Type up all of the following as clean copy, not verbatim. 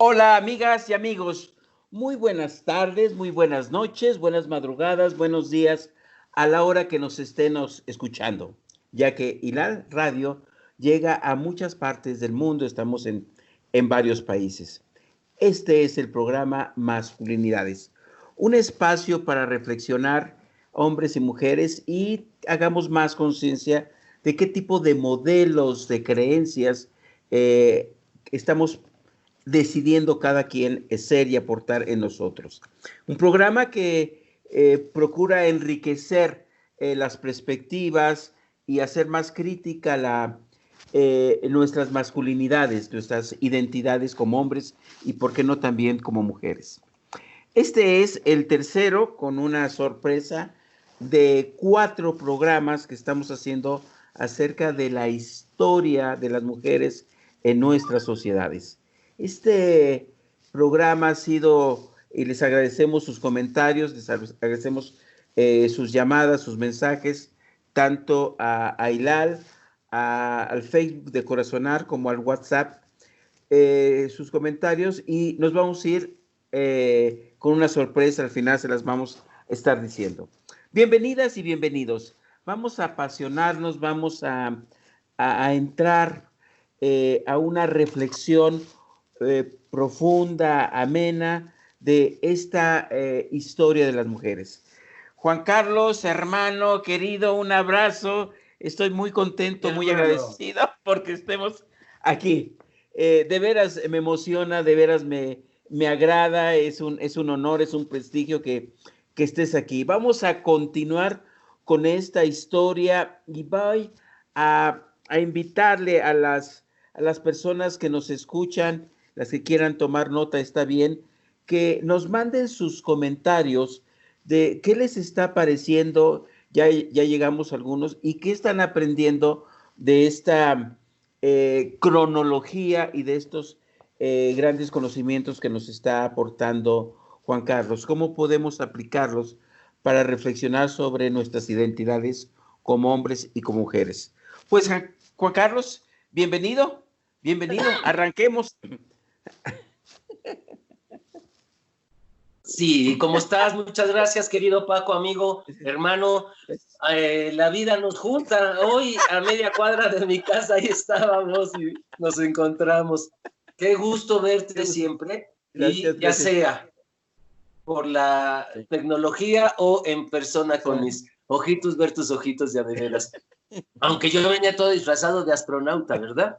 Hola amigas y amigos, muy buenas tardes, muy buenas noches, buenas madrugadas, buenos días a la hora que nos estén escuchando, ya que Hilal Radio llega a muchas partes del mundo, estamos en varios países. Este es el programa Masculinidades, un espacio para reflexionar hombres y mujeres y hagamos más conciencia de qué tipo de modelos, de creencias estamos decidiendo cada quien ser y aportar en nosotros. Un programa que procura enriquecer las perspectivas y hacer más crítica nuestras masculinidades, nuestras identidades como hombres y, por qué no, también como mujeres. Este es el tercero, con una sorpresa, de 4 programas que estamos haciendo acerca de la historia de las mujeres en nuestras sociedades. Este programa ha sido, y les agradecemos sus comentarios, les agradecemos sus llamadas, sus mensajes, tanto a Hilal, al Facebook de Corazonar, como al WhatsApp, sus comentarios, y nos vamos a ir con una sorpresa, al final se las vamos a estar diciendo. Bienvenidas y bienvenidos. Vamos a apasionarnos, vamos a entrar a una reflexión profunda, amena, de esta historia de las mujeres. Juan Carlos, hermano, querido, un abrazo. Estoy muy contento, muy agradecido porque estemos aquí. De veras me emociona, de veras me agrada, es un honor, es un prestigio que estés aquí. Vamos a continuar con esta historia y voy a invitarle a las personas que nos escuchan, las que quieran tomar nota, está bien, que nos manden sus comentarios de qué les está pareciendo, ya llegamos a algunos, y qué están aprendiendo de esta cronología y de estos grandes conocimientos que nos está aportando Juan Carlos. ¿Cómo podemos aplicarlos para reflexionar sobre nuestras identidades como hombres y como mujeres? Pues Juan Carlos, bienvenido, bienvenido, arranquemos. Sí, ¿cómo estás? Muchas gracias, querido Paco, amigo, hermano. La vida nos junta. Hoy a media cuadra de mi casa ahí estábamos y nos encontramos. Qué gusto verte siempre. Gracias, Y ya gracias. sea por la tecnología o en persona con mis ojitos, ver tus ojitos de veras. Aunque yo venía todo disfrazado de astronauta, ¿verdad?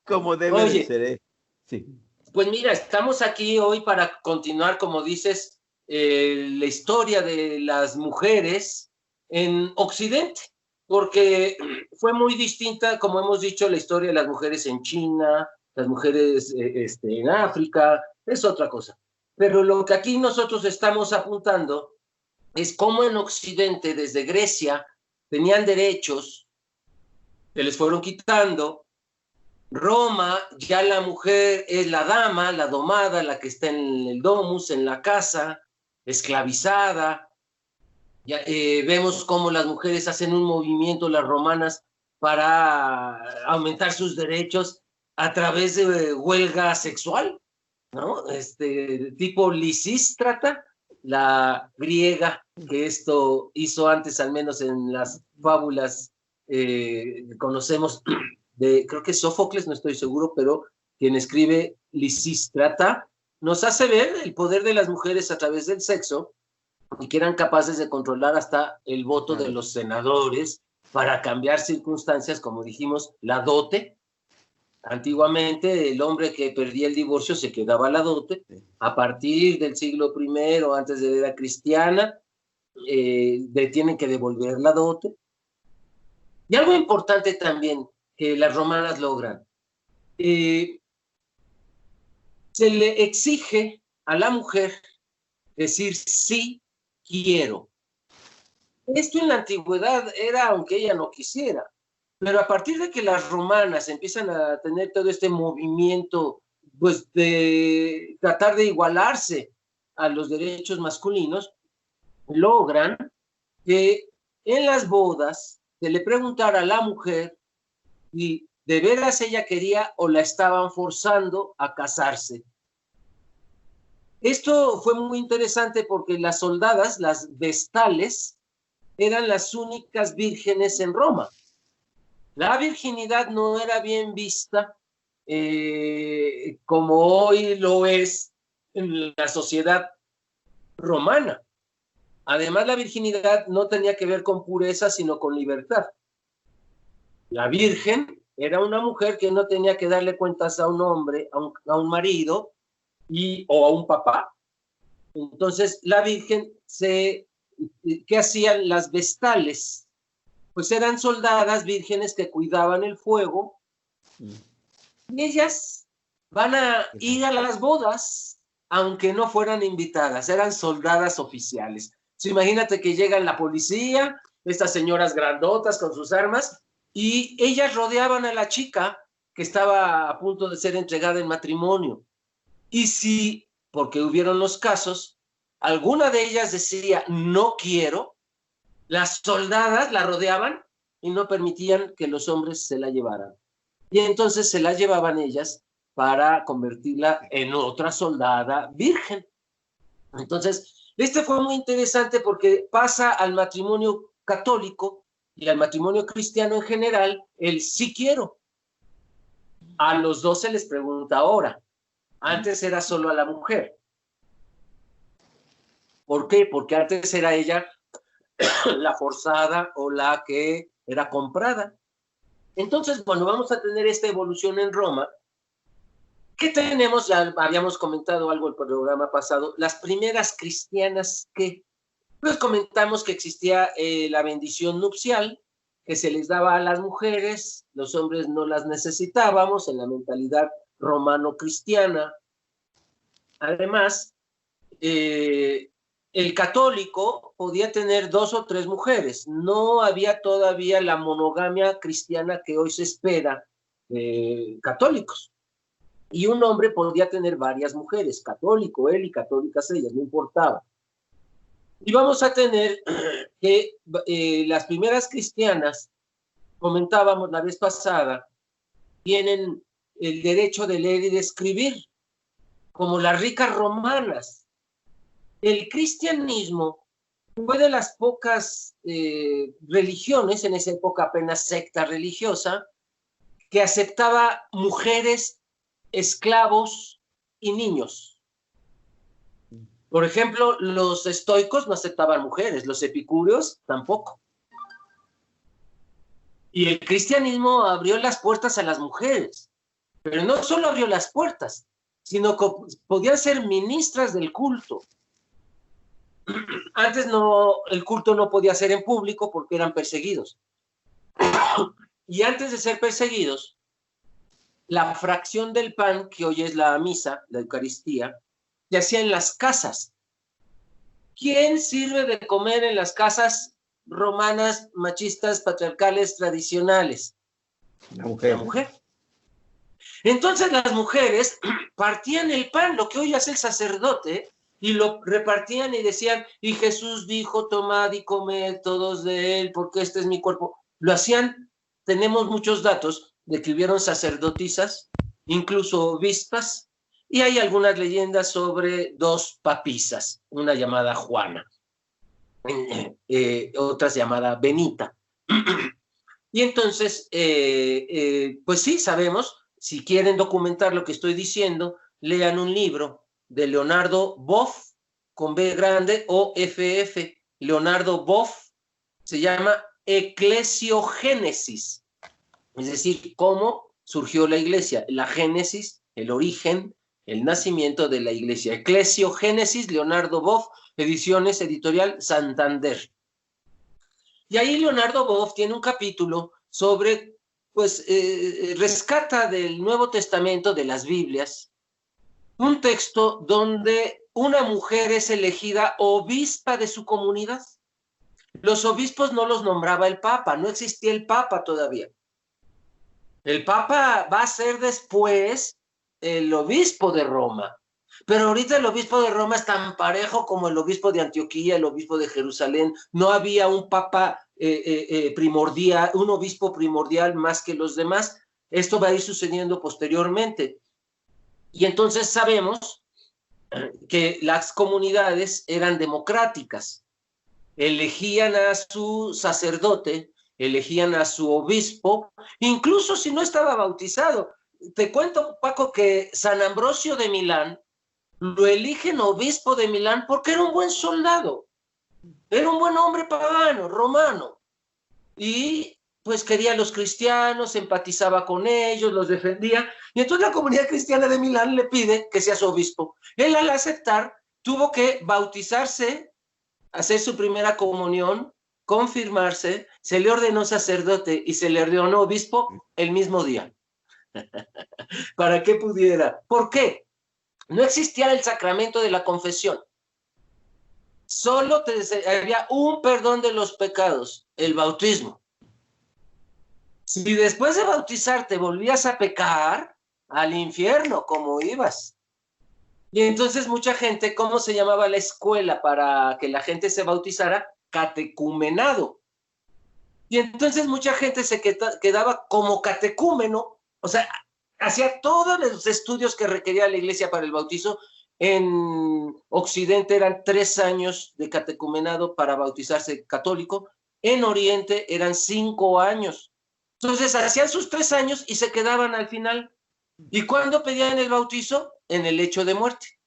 Como debe de Oye, ser, ¿eh? Sí. pues mira, estamos aquí hoy para continuar, como dices, la historia de las mujeres en Occidente, porque fue muy distinta, como hemos dicho, la historia de las mujeres en China, las mujeres en África, es otra cosa. Pero lo que aquí nosotros estamos apuntando es cómo en Occidente, desde Grecia, tenían derechos que les fueron quitando. Roma, ya la mujer es la dama, la domada, la que está en el domus, en la casa, esclavizada. Ya, vemos cómo las mujeres hacen un movimiento, las romanas, para aumentar sus derechos a través de huelga sexual, ¿no? Tipo Lisístrata, la griega, que esto hizo antes, al menos en las fábulas conocemos creo que Sófocles, no estoy seguro, pero quien escribe Lisístrata, nos hace ver el poder de las mujeres a través del sexo y que eran capaces de controlar hasta el voto de los senadores para cambiar circunstancias, como dijimos, la dote. Antiguamente el hombre que perdía el divorcio se quedaba la dote. A partir del siglo I, antes de la era cristiana, tienen que devolver la dote. Y algo importante también que las romanas logran, se le exige a la mujer decir sí quiero. Esto en la antigüedad era aunque ella no quisiera, pero a partir de que las romanas empiezan a tener todo este movimiento, pues de tratar de igualarse a los derechos masculinos, logran que en las bodas se le preguntara a la mujer si de veras ella quería o la estaban forzando a casarse. Esto fue muy interesante porque las soldadas, las vestales, eran las únicas vírgenes en Roma. La virginidad no era bien vista como hoy lo es en la sociedad romana. Además, la virginidad no tenía que ver con pureza, sino con libertad. La virgen era una mujer que no tenía que darle cuentas a un hombre, a un marido o a un papá. Entonces, la virgen ¿qué hacían las vestales? Pues eran soldadas vírgenes que cuidaban el fuego y ellas van a ir a las bodas, aunque no fueran invitadas, eran soldadas oficiales. So, imagínate que llegan la policía, estas señoras grandotas con sus armas, y ellas rodeaban a la chica que estaba a punto de ser entregada en matrimonio. Y si, porque hubieron los casos, alguna de ellas decía, no quiero, las soldadas la rodeaban y no permitían que los hombres se la llevaran. Y entonces se la llevaban ellas para convertirla en otra soldada virgen. Entonces, este fue muy interesante porque pasa al matrimonio católico y al matrimonio cristiano en general el sí quiero. A los dos se les pregunta ahora. Antes era solo a la mujer. ¿Por qué? Porque antes era ella la forzada o la que era comprada. Entonces, bueno, vamos a tener esta evolución en Roma. ¿Qué tenemos? Ya habíamos comentado algo el programa pasado. Las primeras cristianas, ¿qué? Pues comentamos que existía la bendición nupcial, que se les daba a las mujeres, los hombres no las necesitábamos en la mentalidad romano-cristiana. Además, el católico podía tener 2 o 3 mujeres. No había todavía la monogamia cristiana que hoy se espera de católicos. Y un hombre podía tener varias mujeres, católico él y católicas ellas, no importaba. Y vamos a tener que las primeras cristianas, comentábamos la vez pasada, tienen el derecho de leer y de escribir, como las ricas romanas. El cristianismo fue de las pocas religiones, en esa época apenas secta religiosa, que aceptaba mujeres, esclavos y niños. Por ejemplo, los estoicos no aceptaban mujeres, los epicúreos tampoco. Y el cristianismo abrió las puertas a las mujeres, pero no solo abrió las puertas, sino que podían ser ministras del culto. Antes el culto no podía ser en público porque eran perseguidos. Y antes de ser perseguidos, la fracción del pan, que hoy es la misa, la Eucaristía, se hacía en las casas. ¿Quién sirve de comer en las casas romanas, machistas, patriarcales, tradicionales? La mujer. La mujer. Entonces las mujeres partían el pan, lo que hoy hace el sacerdote, y lo repartían y decían, y Jesús dijo, tomad y comed todos de él, porque este es mi cuerpo. Lo hacían, tenemos muchos datos de que hubieron sacerdotisas, incluso obispas, y hay algunas leyendas sobre 2 papisas, una llamada Juana, otra llamada Benita. Y entonces, pues sí, sabemos, si quieren documentar lo que estoy diciendo, lean un libro de Leonardo Boff, con B grande, O-F-F. Leonardo Boff, se llama Eclesiogénesis, es decir, cómo surgió la iglesia, la génesis, el origen, el nacimiento de la iglesia. Eclesiogénesis, Leonardo Boff, Ediciones Editorial Santander. Y ahí Leonardo Boff tiene un capítulo sobre, pues, rescata del Nuevo Testamento, de las Biblias, un texto donde una mujer es elegida obispa de su comunidad. Los obispos no los nombraba el Papa, no existía el Papa todavía. El Papa va a ser después el obispo de Roma, pero ahorita el obispo de Roma es tan parejo como el obispo de Antioquía, el obispo de Jerusalén. No había un papa primordial, un obispo primordial más que los demás. Esto va a ir sucediendo posteriormente. Y entonces sabemos que las comunidades eran democráticas. Elegían a su sacerdote, elegían a su obispo, incluso si no estaba bautizado. Te cuento, Paco, que San Ambrosio de Milán lo eligen obispo de Milán porque era un buen soldado, era un buen hombre pagano, romano, y pues quería a los cristianos, empatizaba con ellos, los defendía, y entonces la comunidad cristiana de Milán le pide que sea su obispo. Él, al aceptar, tuvo que bautizarse, hacer su primera comunión, confirmarse, se le ordenó sacerdote y se le ordenó obispo el mismo día, para que pudiera. ¿Por qué? No existía el sacramento de la confesión. Solo había un perdón de los pecados, el bautismo. Si después de bautizarte volvías a pecar, al infierno, como ibas. Y entonces mucha gente, ¿cómo se llamaba la escuela para que la gente se bautizara? Catecumenado. Y entonces mucha gente se quedaba como catecúmeno, o sea, hacía todos los estudios que requería la iglesia para el bautizo. En Occidente eran 3 años de catecumenado para bautizarse católico, en Oriente eran 5 años. Entonces hacían sus 3 años y se quedaban al final. ¿Y cuándo pedían el bautizo? En el lecho de muerte.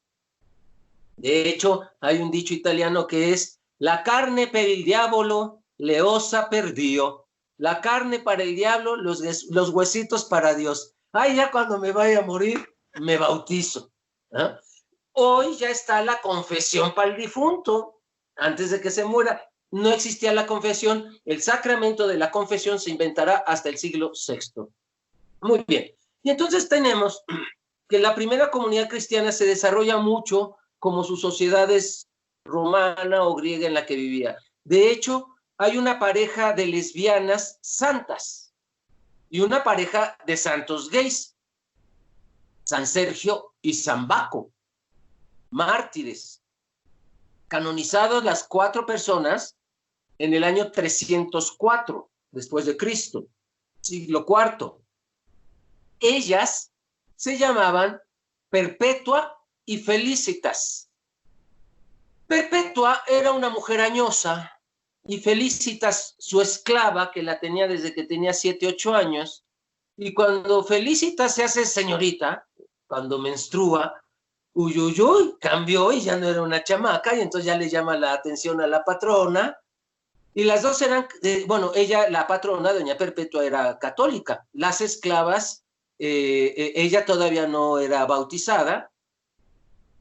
De hecho, hay un dicho italiano que es: la carne per il diavolo, le ossa per Dio. La carne para el diablo, los huesitos para Dios. Ay, ya cuando me vaya a morir, me bautizo. ¿Ah? Hoy ya está la confesión para el difunto, antes de que se muera. No existía la confesión. El sacramento de la confesión se inventará hasta el siglo VI. Muy bien. Y entonces tenemos que la primera comunidad cristiana se desarrolla mucho como sus sociedades romana o griega en la que vivía. De hecho, hay una pareja de lesbianas santas y una pareja de santos gays, San Sergio y San Baco, mártires, canonizados las 4 personas en el año 304 después de Cristo, siglo IV. Ellas se llamaban Perpetua y Felicitas. Perpetua era una mujer añosa y Felicitas su esclava, que la tenía desde que tenía 7, 8 años. Y cuando Felicitas se hace señorita, cuando menstrua, cambió y ya no era una chamaca, y entonces ya le llama la atención a la patrona. Y las dos eran, ella, la patrona, doña Perpetua, era católica. Las esclavas, ella todavía no era bautizada,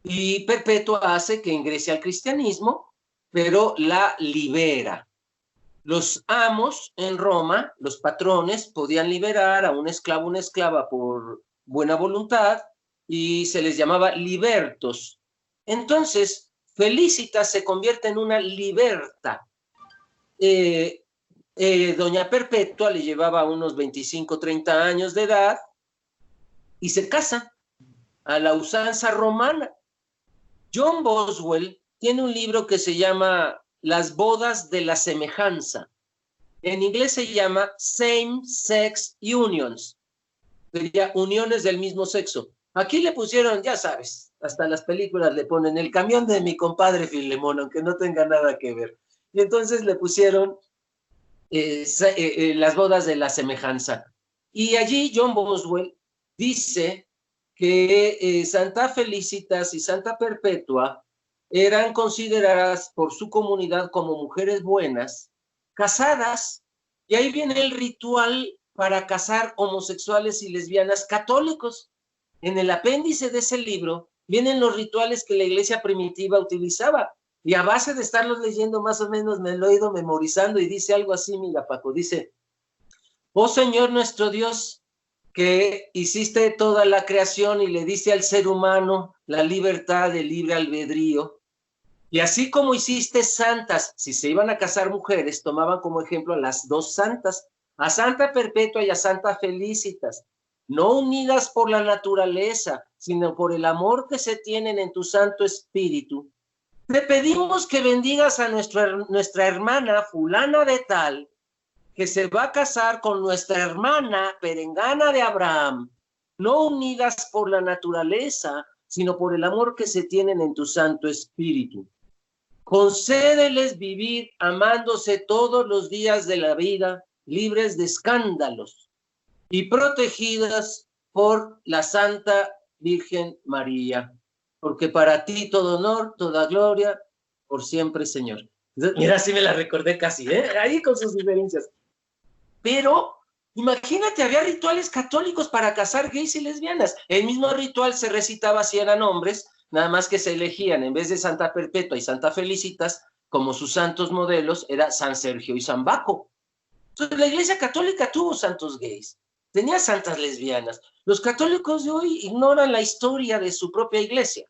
y Perpetua hace que ingrese al cristianismo, pero la libera. Los amos en Roma, los patrones, podían liberar a un esclavo o una esclava por buena voluntad, y se les llamaba libertos. Entonces, Felicitas se convierte en una liberta. Doña Perpetua le llevaba unos 25, 30 años de edad y se casa a la usanza romana. John Boswell tiene un libro que se llama Las bodas de la semejanza. En inglés se llama Same Sex Unions. Sería uniones del mismo sexo. Aquí le pusieron, ya sabes, hasta las películas le ponen el camión de mi compadre Filemón, aunque no tenga nada que ver. Y entonces le pusieron las bodas de la semejanza. Y allí John Boswell dice que Santa Felicitas y Santa Perpetua eran consideradas por su comunidad como mujeres buenas, casadas, y ahí viene el ritual para casar homosexuales y lesbianas católicos. En el apéndice de ese libro vienen los rituales que la iglesia primitiva utilizaba, y a base de estarlos leyendo más o menos me lo he ido memorizando, y dice algo así, mira, Paco, dice: oh Señor nuestro Dios, que hiciste toda la creación y le diste al ser humano la libertad de libre albedrío, y así como hiciste santas, si se iban a casar mujeres, tomaban como ejemplo a las 2 santas, a Santa Perpetua y a Santa Felicitas, no unidas por la naturaleza, sino por el amor que se tienen en tu Santo Espíritu. Te pedimos que bendigas a nuestra hermana fulana de tal, que se va a casar con nuestra hermana perengana de Abraham, no unidas por la naturaleza, sino por el amor que se tienen en tu Santo Espíritu. Concédeles vivir amándose todos los días de la vida, libres de escándalos y protegidas por la Santa Virgen María, porque para ti todo honor, toda gloria, por siempre, Señor. Mira, sí me la recordé casi, ahí con sus diferencias. Pero imagínate, había rituales católicos para casar gays y lesbianas. El mismo ritual se recitaba si eran hombres, nada más que se elegían, en vez de Santa Perpetua y Santa Felicitas, como sus santos modelos, era San Sergio y San Baco. Entonces la Iglesia Católica tuvo santos gays, tenía santas lesbianas. Los católicos de hoy ignoran la historia de su propia iglesia,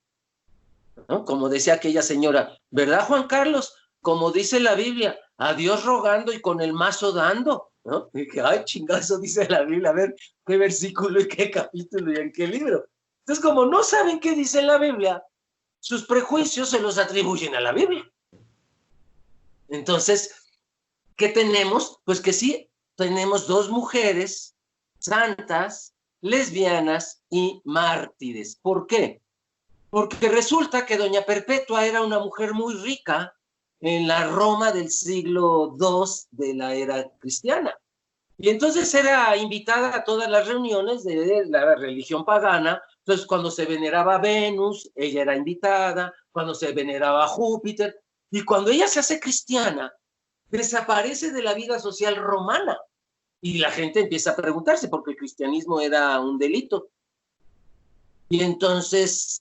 ¿no? Como decía aquella señora, ¿verdad, Juan Carlos? Como dice la Biblia, a Dios rogando y con el mazo dando, ¿no? Y que, ay, chingazo, dice la Biblia, a ver, qué versículo y qué capítulo y en qué libro. Entonces, como no saben qué dice la Biblia, sus prejuicios se los atribuyen a la Biblia. Entonces, ¿qué tenemos? Pues que sí, tenemos dos mujeres santas, lesbianas y mártires. ¿Por qué? Porque resulta que doña Perpetua era una mujer muy rica en la Roma del siglo II de la era cristiana. Y entonces era invitada a todas las reuniones de la religión pagana. Entonces, cuando se veneraba a Venus, ella era invitada, cuando se veneraba a Júpiter, y cuando ella se hace cristiana, desaparece de la vida social romana. Y la gente empieza a preguntarse, porque el cristianismo era un delito. Y entonces,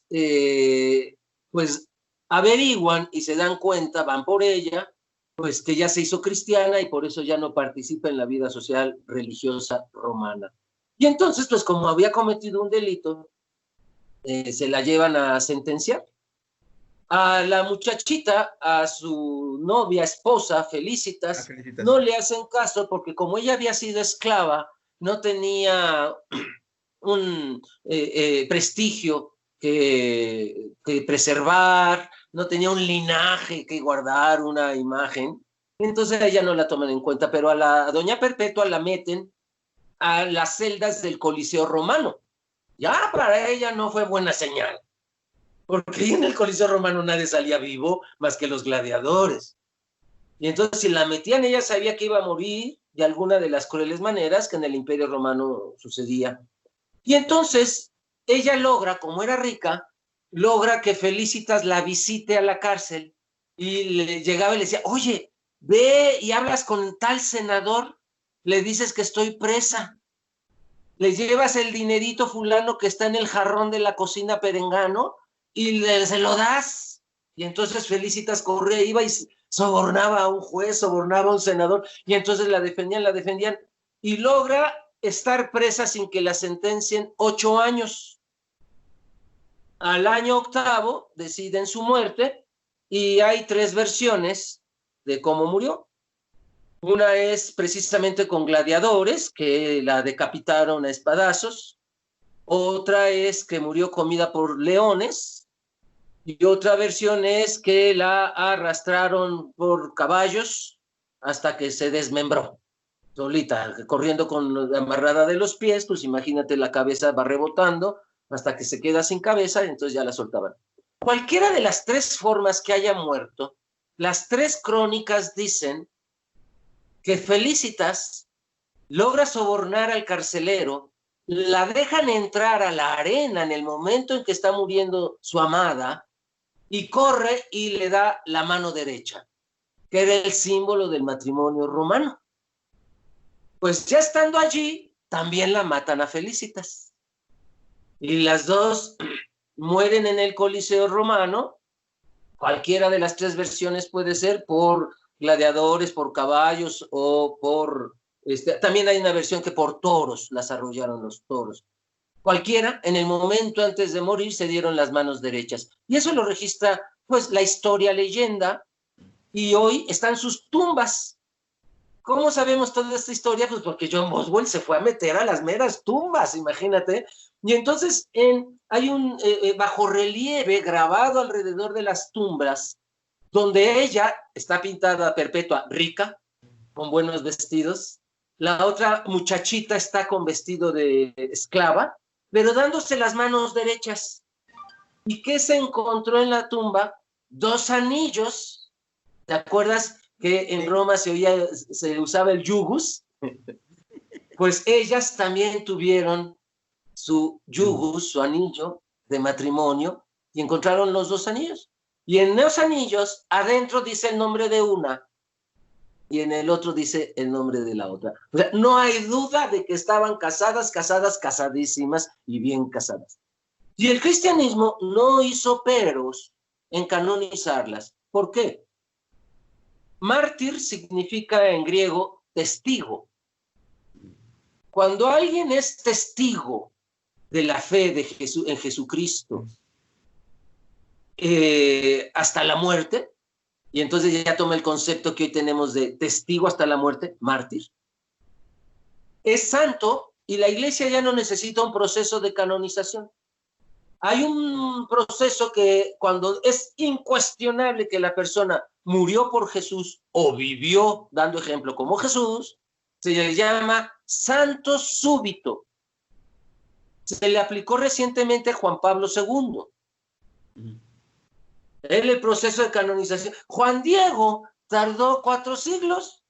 pues averiguan y se dan cuenta, van por ella, pues que ya se hizo cristiana y por eso ya no participa en la vida social religiosa romana. Y entonces, pues como había cometido un delito, se la llevan a sentenciar. A la muchachita, a su novia, esposa, Felicitas, no le hacen caso porque como ella había sido esclava, no tenía un prestigio que preservar, no tenía un linaje que guardar, una imagen, entonces a ella no la toman en cuenta, pero a doña Perpetua la meten a las celdas del Coliseo Romano. Ya para ella no fue buena señal, porque en el Coliseo Romano nadie salía vivo más que los gladiadores. Y entonces si la metían, ella sabía que iba a morir de alguna de las crueles maneras que en el Imperio Romano sucedía. Y entonces ella logra, como era rica, logra que Felicitas la visite a la cárcel y le llegaba y le decía, oye, ve y hablas con tal senador, le dices que estoy presa, le llevas el dinerito fulano que está en el jarrón de la cocina perengano y se lo das. Y entonces Felicitas corría, iba y sobornaba a un juez, sobornaba a un senador, y entonces la defendían, y logra estar presa sin que la sentencien 8 años. Al año 8º deciden su muerte y hay 3 versiones de cómo murió. Una es precisamente con gladiadores que la decapitaron a espadazos, otra es que murió comida por leones y otra versión es que la arrastraron por caballos hasta que se desmembró. Solita, corriendo con la amarrada de los pies, pues imagínate, la cabeza va rebotando hasta que se queda sin cabeza y entonces ya la soltaban. Cualquiera de las 3 formas que haya muerto, las 3 crónicas dicen que Felicitas logra sobornar al carcelero, la dejan entrar a la arena en el momento en que está muriendo su amada y corre y le da la mano derecha, que era el símbolo del matrimonio romano. Pues ya estando allí, también la matan a Felicitas. Y las 2 mueren en el Coliseo Romano. Cualquiera de las 3 versiones puede ser por gladiadores, por caballos o por... también hay una versión que por toros, las arrollaron los toros. Cualquiera, en el momento antes de morir, se dieron las manos derechas. Y eso lo registra, pues, la historia leyenda, y hoy están sus tumbas. ¿Cómo sabemos toda esta historia? Pues porque John Boswell se fue a meter a las meras tumbas, imagínate. Y entonces hay un bajorrelieve grabado alrededor de las tumbas, donde ella está pintada Perpetua rica, con buenos vestidos. La otra muchachita está con vestido de esclava, pero dándose las manos derechas. ¿Y qué se encontró en la tumba? 2 anillos. ¿Te acuerdas que en Roma se usaba el yugus? Pues ellas también tuvieron su yugus, su anillo de matrimonio, y encontraron los 2 anillos. Y en los anillos, adentro dice el nombre de una, y en el otro dice el nombre de la otra. O sea, no hay duda de que estaban casadas, casadísimas y bien casadas. Y el cristianismo no hizo peros en canonizarlas. ¿Por qué? Mártir significa en griego testigo. Cuando alguien es testigo de la fe de en Jesucristo hasta la muerte, y entonces ya toma el concepto que hoy tenemos de testigo hasta la muerte, mártir, es santo y la iglesia ya no necesita un proceso de canonización. Hay un proceso que cuando es incuestionable que la persona murió por Jesús o vivió dando ejemplo como Jesús, se le llama santo súbito. Se le aplicó recientemente a Juan Pablo II. En el proceso de canonización. Juan Diego tardó 4 siglos.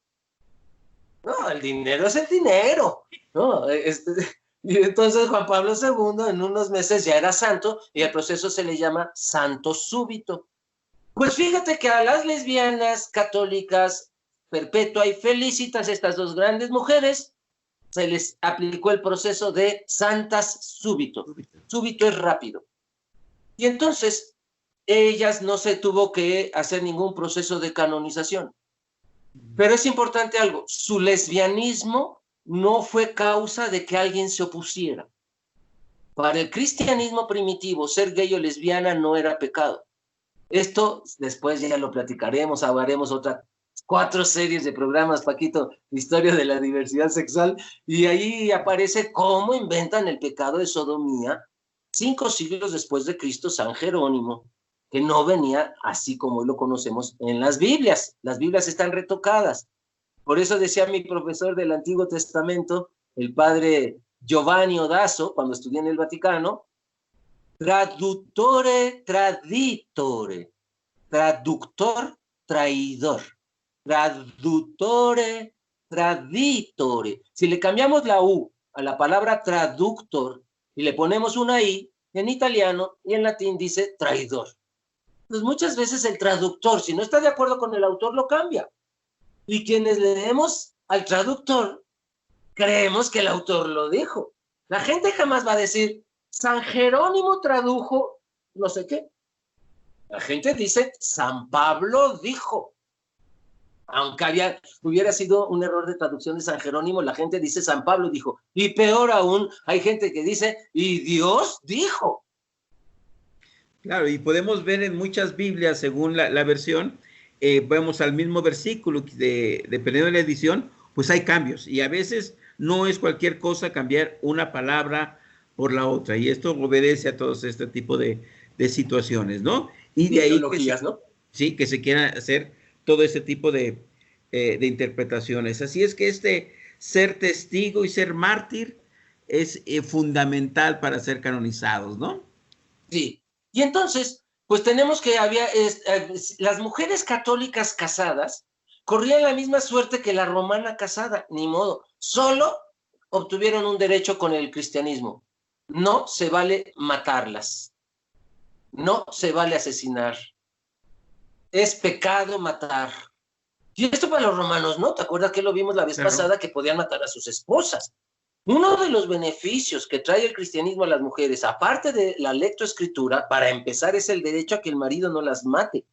No, el dinero es el dinero. No, y entonces Juan Pablo II en unos meses ya era santo y el proceso se le llama santo súbito. Pues fíjate que a las lesbianas, católicas, Perpetua y Felicitas, estas 2 grandes mujeres, se les aplicó el proceso de santas súbito. Súbito es rápido. Y entonces ellas no se tuvo que hacer ningún proceso de canonización. Pero es importante algo, su lesbianismo no fue causa de que alguien se opusiera. Para el cristianismo primitivo, ser gay o lesbiana no era pecado. Esto después ya lo platicaremos, hablaremos otras 4 series de programas, Paquito, historia de la diversidad sexual, y ahí aparece cómo inventan el pecado de sodomía 5 siglos después de Cristo, San Jerónimo, que no venía así como lo conocemos en las Biblias. Las Biblias están retocadas. Por eso decía mi profesor del Antiguo Testamento, el padre Giovanni Odasso, cuando estudié en el Vaticano, traductore traditore, traductor traidor, traductore traditore. Si le cambiamos la U a la palabra traductor y le ponemos una I, en italiano y en latín dice traidor. Pues muchas veces el traductor, si no está de acuerdo con el autor, lo cambia. Y quienes leemos al traductor, creemos que el autor lo dijo. La gente jamás va a decir, San Jerónimo tradujo no sé qué. La gente dice, San Pablo dijo. Aunque hubiera sido un error de traducción de San Jerónimo, la gente dice, San Pablo dijo. Y peor aún, hay gente que dice, y Dios dijo. Claro, y podemos ver en muchas Biblias, según la versión, vemos al mismo versículo, dependiendo de la edición, pues hay cambios. Y a veces no es cualquier cosa cambiar una palabra por la otra. Y esto obedece a todos este tipo de situaciones, ¿no? Y de ahí ¿no? Sí, que se quiera hacer todo este tipo de interpretaciones. Así es que ser testigo y ser mártir es fundamental para ser canonizados, ¿no? Sí. Y entonces, pues tenemos que las mujeres católicas casadas corrían la misma suerte que la romana casada, ni modo. Solo obtuvieron un derecho con el cristianismo. No se vale matarlas. No se vale asesinar. Es pecado matar. Y esto para los romanos, ¿no? ¿Te acuerdas que lo vimos la vez pasada? Que podían matar a sus esposas. Uno de los beneficios que trae el cristianismo a las mujeres, aparte de la lectoescritura, para empezar, es el derecho a que el marido no las mate.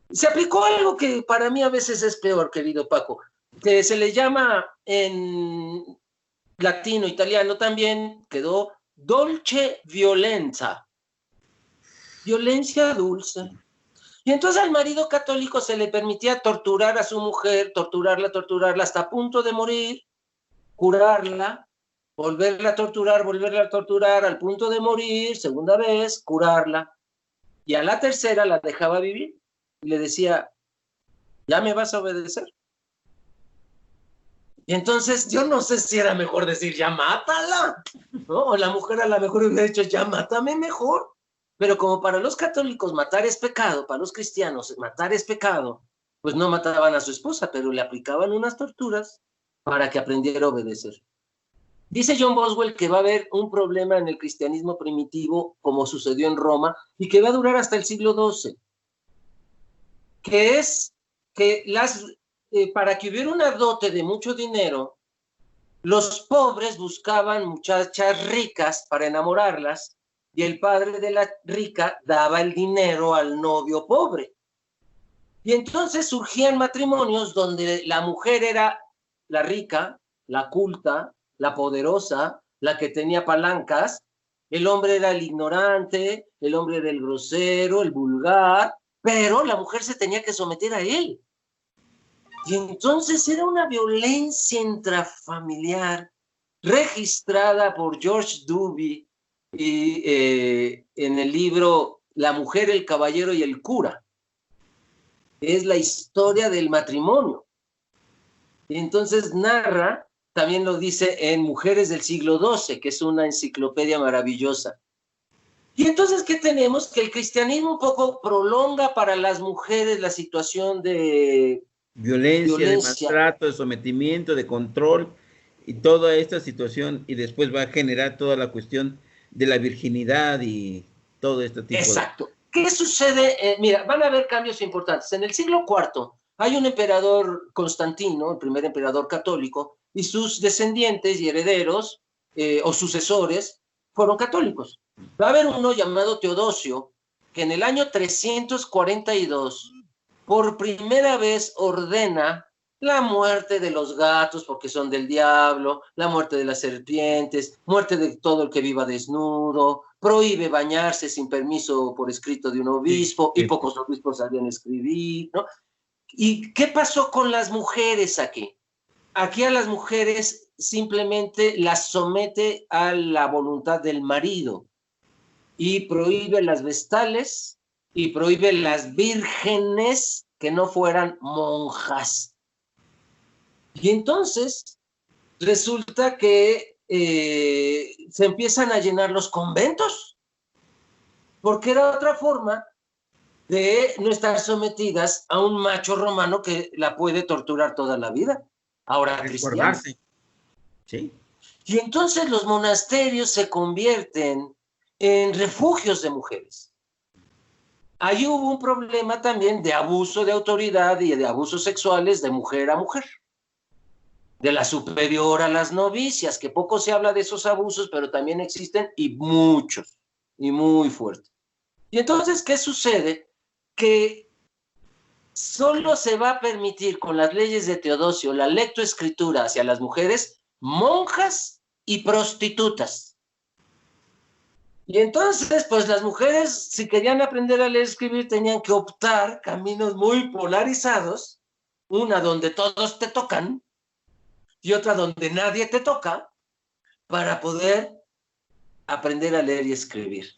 Se aplicó algo que para mí a veces es peor, querido Paco, que se le llama en latino, italiano también, quedó dolce violenza. Violencia dulce. Y entonces al marido católico se le permitía torturar a su mujer, torturarla hasta punto de morir, curarla, volverla a torturar al punto de morir, segunda vez, curarla. Y a la tercera la dejaba vivir y le decía, ¿ya me vas a obedecer? Y entonces yo no sé si era mejor decir, ya mátala, ¿no? O la mujer a lo mejor hubiera dicho, ya mátame mejor. Pero como para los católicos matar es pecado, para los cristianos matar es pecado, pues no mataban a su esposa, pero le aplicaban unas torturas para que aprendiera a obedecer. Dice John Boswell que va a haber un problema en el cristianismo primitivo, como sucedió en Roma, y que va a durar hasta el siglo XII, que es que para que hubiera una dote de mucho dinero, los pobres buscaban muchachas ricas para enamorarlas, y el padre de la rica daba el dinero al novio pobre. Y entonces surgían matrimonios donde la mujer era la rica, la culta, la poderosa, la que tenía palancas, el hombre era el ignorante, el hombre era el grosero, el vulgar, pero la mujer se tenía que someter a él. Y entonces era una violencia intrafamiliar registrada por George Duby en el libro La mujer, el caballero y el cura. Es la historia del matrimonio. Y entonces narra, también lo dice en Mujeres del siglo XII, que es una enciclopedia maravillosa. Y entonces, ¿qué tenemos? Que el cristianismo un poco prolonga para las mujeres la situación de violencia, de maltrato, de sometimiento, de control y toda esta situación, y después va a generar toda la cuestión de la virginidad y todo este tipo. Exacto. ¿Qué sucede? Mira, van a haber cambios importantes. En el siglo IV hay un emperador Constantino, el primer emperador católico, y sus descendientes y herederos o sucesores fueron católicos. Va a haber uno llamado Teodosio, que en el año 342 por primera vez ordena la muerte de los gatos porque son del diablo, la muerte de las serpientes, muerte de todo el que viva desnudo, prohíbe bañarse sin permiso por escrito de un obispo, y pocos obispos sabían escribir, ¿no? ¿Y qué pasó con las mujeres aquí? Aquí a las mujeres simplemente las somete a la voluntad del marido y prohíbe las vestales y prohíbe las vírgenes que no fueran monjas. Y entonces resulta que se empiezan a llenar los conventos, porque era otra forma de no estar sometidas a un macho romano que la puede torturar toda la vida. Ahora cristiano. Sí. Y entonces los monasterios se convierten en refugios de mujeres. Ahí hubo un problema también de abuso de autoridad y de abusos sexuales de mujer a mujer. De la superior a las novicias, que poco se habla de esos abusos, pero también existen y muchos, y muy fuertes. Y entonces, ¿qué sucede? Que solo se va a permitir con las leyes de Teodosio la lectoescritura hacia las mujeres, monjas y prostitutas. Y entonces, pues las mujeres, si querían aprender a leer y escribir, tenían que optar caminos muy polarizados, una donde todos te tocan y otra donde nadie te toca, para poder aprender a leer y escribir.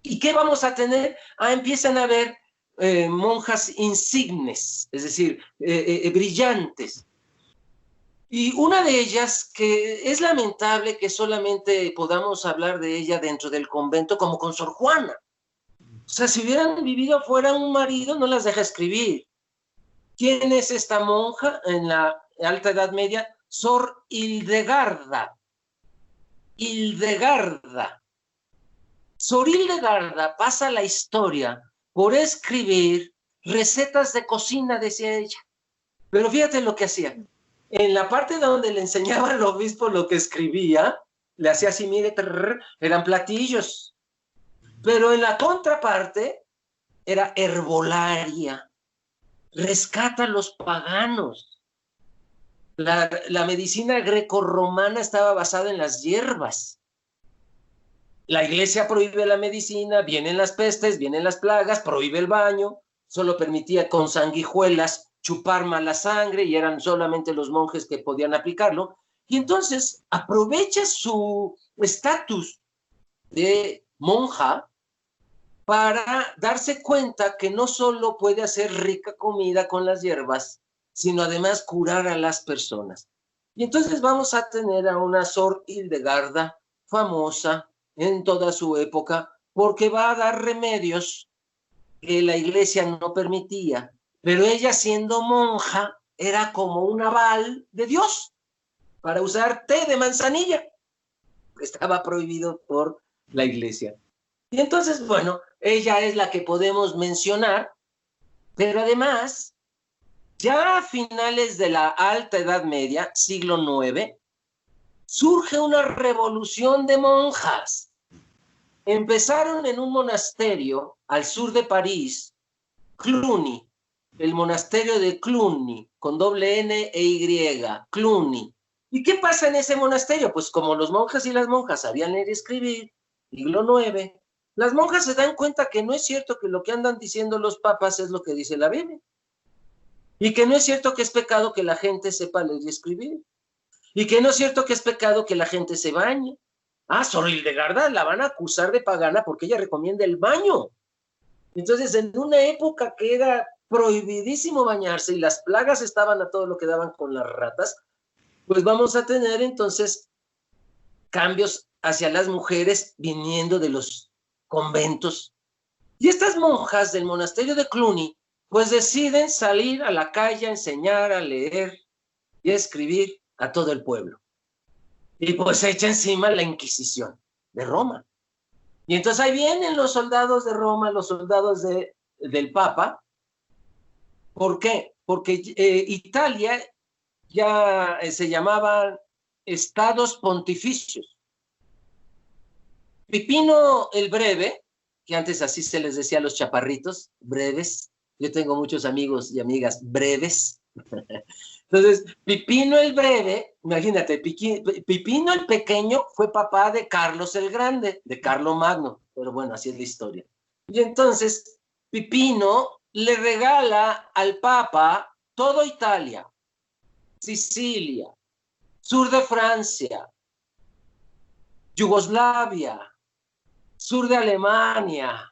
¿Y qué vamos a tener? Empiezan a haber monjas insignes, es decir, brillantes. Y una de ellas, que es lamentable que solamente podamos hablar de ella dentro del convento, como con Sor Juana. O sea, si hubieran vivido afuera un marido, no las deja escribir. ¿Quién es esta monja en la Alta Edad Media? Sor Hildegarda. Hildegarda. Sor Hildegarda pasa la historia por escribir recetas de cocina, decía ella. Pero fíjate lo que hacía. En la parte donde le enseñaba al obispo lo que escribía, le hacía así, mire, eran platillos. Pero en la contraparte era herbolaria. Rescata a los paganos. La medicina grecorromana estaba basada en las hierbas. La iglesia prohíbe la medicina, vienen las pestes, vienen las plagas, prohíbe el baño, solo permitía con sanguijuelas chupar mala sangre y eran solamente los monjes que podían aplicarlo. Y entonces aprovecha su estatus de monja para darse cuenta que no solo puede hacer rica comida con las hierbas, sino además curar a las personas. Y entonces vamos a tener a una Sor Hildegarda, famosa en toda su época, porque va a dar remedios que la iglesia no permitía, pero ella siendo monja era como un aval de Dios para usar té de manzanilla, que estaba prohibido por la iglesia. Y entonces, bueno, ella es la que podemos mencionar, pero además, ya a finales de la Alta Edad Media, siglo IX, surge una revolución de monjas. Empezaron en un monasterio al sur de París, Cluny, el monasterio de Cluny, con doble N e Y, Cluny. ¿Y qué pasa en ese monasterio? Pues como los monjes y las monjas sabían leer y escribir, siglo IX, las monjas se dan cuenta que no es cierto que lo que andan diciendo los papas es lo que dice la Biblia. Y que no es cierto que es pecado que la gente sepa leer y escribir. Y que no es cierto que es pecado que la gente se bañe. Ah, Sor Hildegarda la van a acusar de pagana porque ella recomienda el baño. Entonces, en una época que era prohibidísimo bañarse y las plagas estaban a todo lo que daban con las ratas, pues vamos a tener entonces cambios hacia las mujeres viniendo de los conventos. Y estas monjas del monasterio de Cluny, pues deciden salir a la calle a enseñar a leer y a escribir a todo el pueblo. Y pues echa encima la Inquisición de Roma. Y entonces ahí vienen los soldados de Roma, los soldados del Papa. ¿Por qué? Porque Italia ya se llamaban estados pontificios. Pipino el Breve, que antes así se les decía a los chaparritos, breves. Yo tengo muchos amigos y amigas breves. Entonces, Pipino el Breve, imagínate, Pipino el Pequeño fue papá de Carlos el Grande, de Carlomagno, pero bueno, así es la historia. Y entonces, Pipino le regala al Papa toda Italia, Sicilia, sur de Francia, Yugoslavia, sur de Alemania,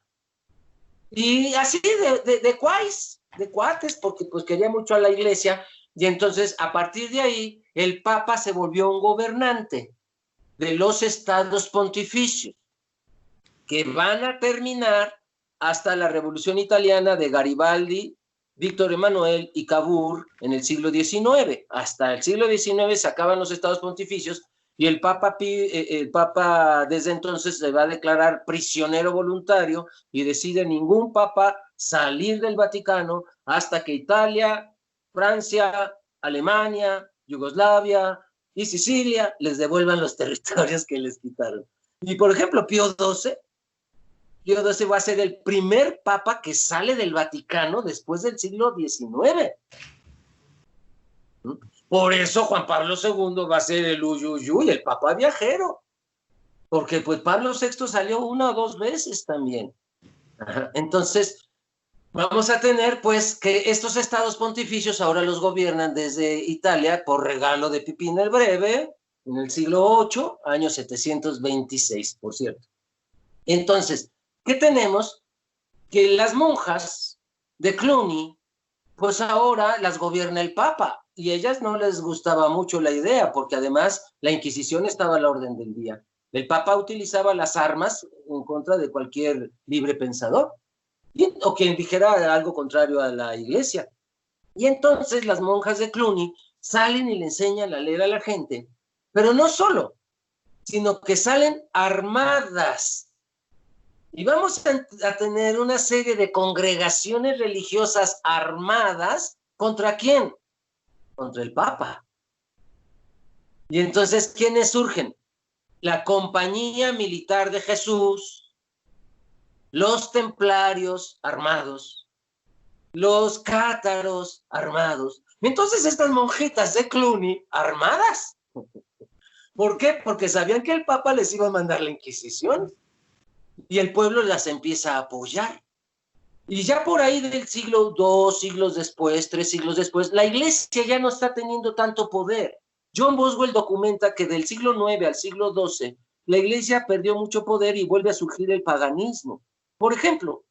y así de cuates, porque pues quería mucho a la iglesia. Y entonces, a partir de ahí, el Papa se volvió un gobernante de los estados pontificios, que van a terminar hasta la Revolución Italiana de Garibaldi, Víctor Emanuel y Cavour en el siglo XIX. Hasta el siglo XIX se acaban los estados pontificios y el Papa desde entonces se va a declarar prisionero voluntario y decide ningún Papa salir del Vaticano hasta que Italia, Francia, Alemania, Yugoslavia y Sicilia les devuelvan los territorios que les quitaron. Y por ejemplo, Pío XII va a ser el primer papa que sale del Vaticano después del siglo XIX. Por eso Juan Pablo II va a ser el uyuyuy, el papa viajero. Porque pues Pablo VI salió una o dos veces también. Ajá. Entonces, vamos a tener pues que estos estados pontificios ahora los gobiernan desde Italia por regalo de Pipino el Breve en el siglo VIII, año 726, por cierto. Entonces, ¿qué tenemos? Que las monjas de Cluny, pues ahora las gobierna el Papa, y a ellas no les gustaba mucho la idea, porque además la Inquisición estaba a la orden del día. El Papa utilizaba las armas en contra de cualquier libre pensador, o quien dijera algo contrario a la iglesia. Y entonces las monjas de Cluny salen y le enseñan a leer a la gente, pero no solo, sino que salen armadas. Y vamos a tener una serie de congregaciones religiosas armadas. ¿Contra quién? Contra el Papa. Y entonces, ¿quiénes surgen? La Compañía Militar de Jesús, los templarios armados, los cátaros armados. Entonces, estas monjitas de Cluny armadas. ¿Por qué? Porque sabían que el Papa les iba a mandar la Inquisición. Y el pueblo las empieza a apoyar. Y ya por ahí del siglo II, siglos después, 3 siglos después, la iglesia ya no está teniendo tanto poder. John Boswell documenta que del siglo IX al siglo XII, la iglesia perdió mucho poder y vuelve a surgir el paganismo. Por ejemplo,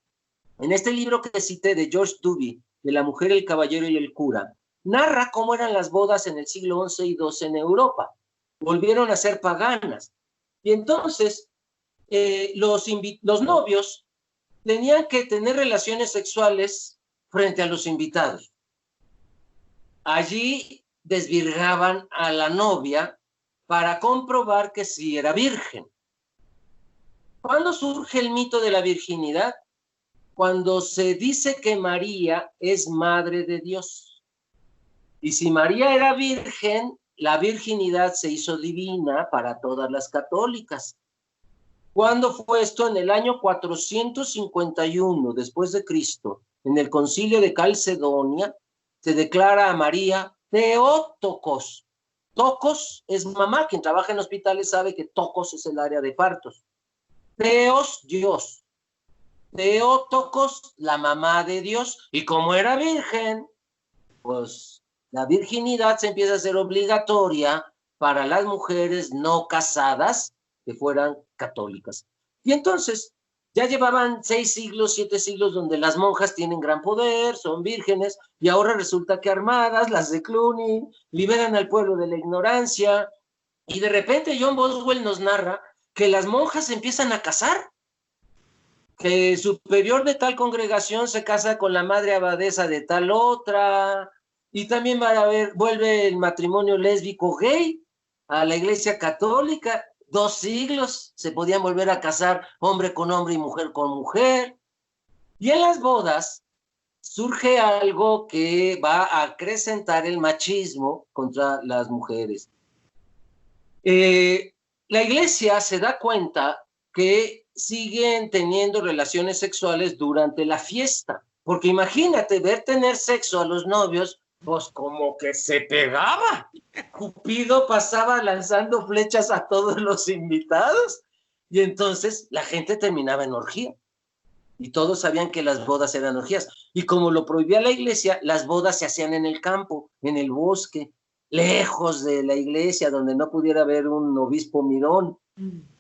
en este libro que cité de George Duby, de La mujer, el caballero y el cura, narra cómo eran las bodas en el siglo XI y XII en Europa. Volvieron a ser paganas. Y entonces los novios tenían que tener relaciones sexuales frente a los invitados. Allí desvirgaban a la novia para comprobar que sí era virgen. ¿Cuándo surge el mito de la virginidad? Cuando se dice que María es madre de Dios. Y si María era virgen, la virginidad se hizo divina para todas las católicas. ¿Cuándo fue esto? En el año 451 después de Cristo, en el concilio de Calcedonia, se declara a María Theotokos. Tokos es mamá, quien trabaja en hospitales sabe que Tokos es el área de partos. Theos, Dios. Theotokos, la mamá de Dios. Y como era virgen, pues la virginidad se empieza a hacer obligatoria para las mujeres no casadas que fueran católicas. Y entonces ya llevaban 6 siglos, 7 siglos donde las monjas tienen gran poder, son vírgenes, y ahora resulta que armadas, las de Cluny, liberan al pueblo de la ignorancia, y de repente John Boswell nos narra que las monjas empiezan a casar, que el superior de tal congregación se casa con la madre abadesa de tal otra, y también vuelve el matrimonio lésbico gay a la iglesia católica. 2 siglos se podían volver a casar hombre con hombre y mujer con mujer. Y en las bodas surge algo que va a acrecentar el machismo contra las mujeres. La iglesia se da cuenta que siguen teniendo relaciones sexuales durante la fiesta, porque imagínate ver tener sexo a los novios, pues como que se pegaba. Cupido pasaba lanzando flechas a todos los invitados y entonces la gente terminaba en orgía. Y todos sabían que las bodas eran orgías. Y como lo prohibía la iglesia, las bodas se hacían en el campo, en el bosque, lejos de la iglesia, donde no pudiera haber un obispo mirón.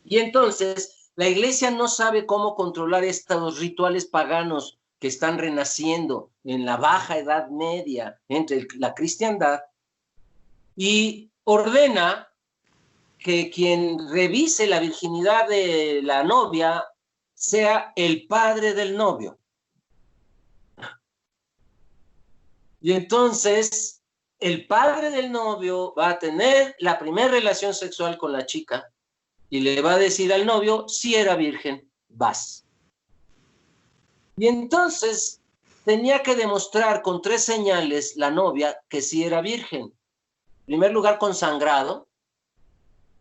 Y entonces la iglesia no sabe cómo controlar estos rituales paganos que están renaciendo en la baja Edad Media entre la cristiandad, y ordena que quien revise la virginidad de la novia sea el padre del novio. Y entonces el padre del novio va a tener la primera relación sexual con la chica y le va a decir al novio: si era virgen, vas. Y entonces tenía que demostrar con 3 señales la novia que sí era virgen. En primer lugar, con sangrado.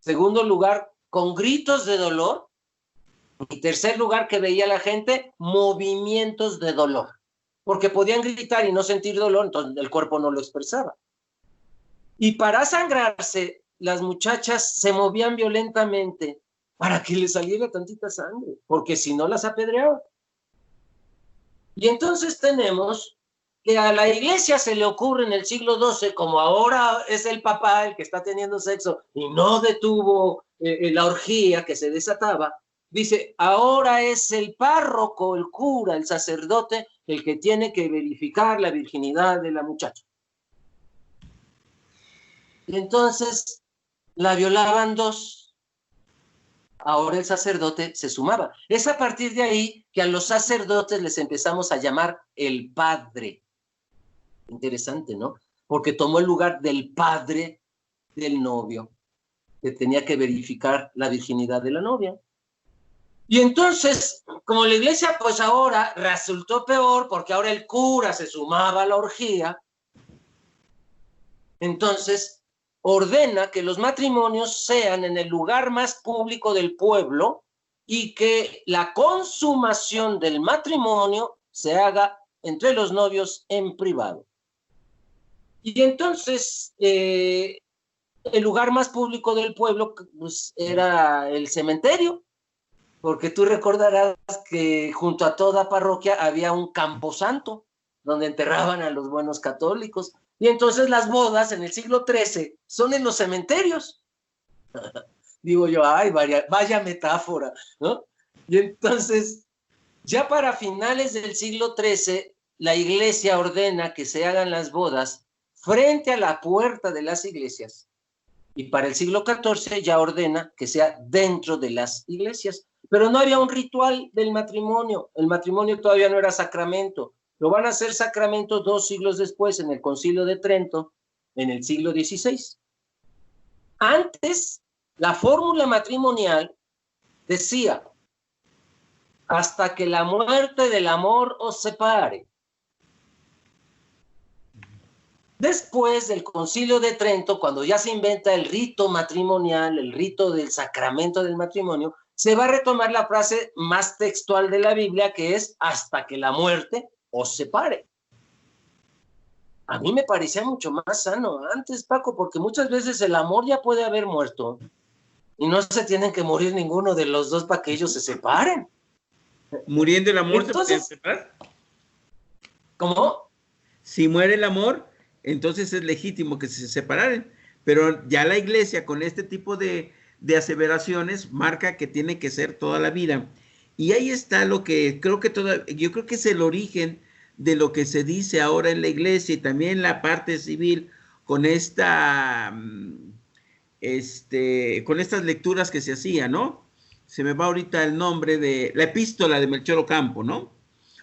Segundo lugar, con gritos de dolor. Y tercer lugar, que veía la gente movimientos de dolor. Porque podían gritar y no sentir dolor, entonces el cuerpo no lo expresaba. Y para sangrarse, las muchachas se movían violentamente para que le saliera tantita sangre, porque si no las apedreaban. Y entonces tenemos que a la iglesia se le ocurre en el siglo XII, como ahora es el papá el que está teniendo sexo y no detuvo la orgía que se desataba, dice: ahora es el párroco, el cura, el sacerdote, el que tiene que verificar la virginidad de la muchacha. Y entonces la violaban 2. Ahora el sacerdote se sumaba. Es a partir de ahí que a los sacerdotes les empezamos a llamar el padre. Interesante, ¿no? Porque tomó el lugar del padre del novio, que tenía que verificar la virginidad de la novia. Y entonces, como la iglesia pues ahora resultó peor, porque ahora el cura se sumaba a la orgía, entonces ordena que los matrimonios sean en el lugar más público del pueblo y que la consumación del matrimonio se haga entre los novios en privado. Y entonces el lugar más público del pueblo pues, era el cementerio, porque tú recordarás que junto a toda parroquia había un camposanto donde enterraban a los buenos católicos. Y entonces las bodas en el siglo XIII son en los cementerios. Digo yo, ay, vaya metáfora, ¿no? Y entonces, ya para finales del siglo XIII, la iglesia ordena que se hagan las bodas frente a la puerta de las iglesias. Y para el siglo XIV ya ordena que sea dentro de las iglesias. Pero no había un ritual del matrimonio. El matrimonio todavía no era sacramento. Lo van a hacer sacramento 2 siglos después, en el Concilio de Trento, en el siglo XVI. Antes, la fórmula matrimonial decía: hasta que la muerte del amor os separe. Después del Concilio de Trento, cuando ya se inventa el rito matrimonial, el rito del sacramento del matrimonio, se va a retomar la frase más textual de la Biblia, que es hasta que la muerte os separe. A mí me parecía mucho más sano antes, Paco, porque muchas veces el amor ya puede haber muerto y no se tienen que morir ninguno de los dos para que ellos se separen. Muriendo el amor, entonces, ¿se puede separar? ¿Cómo? Si muere el amor, entonces es legítimo que se separen. Pero ya la iglesia con este tipo de aseveraciones marca que tiene que ser toda la vida. Y ahí está lo que yo creo que es el origen de lo que se dice ahora en la iglesia y también la parte civil con con estas lecturas que se hacían, ¿no? Se me va ahorita el nombre de la epístola de Melchor Ocampo, ¿no?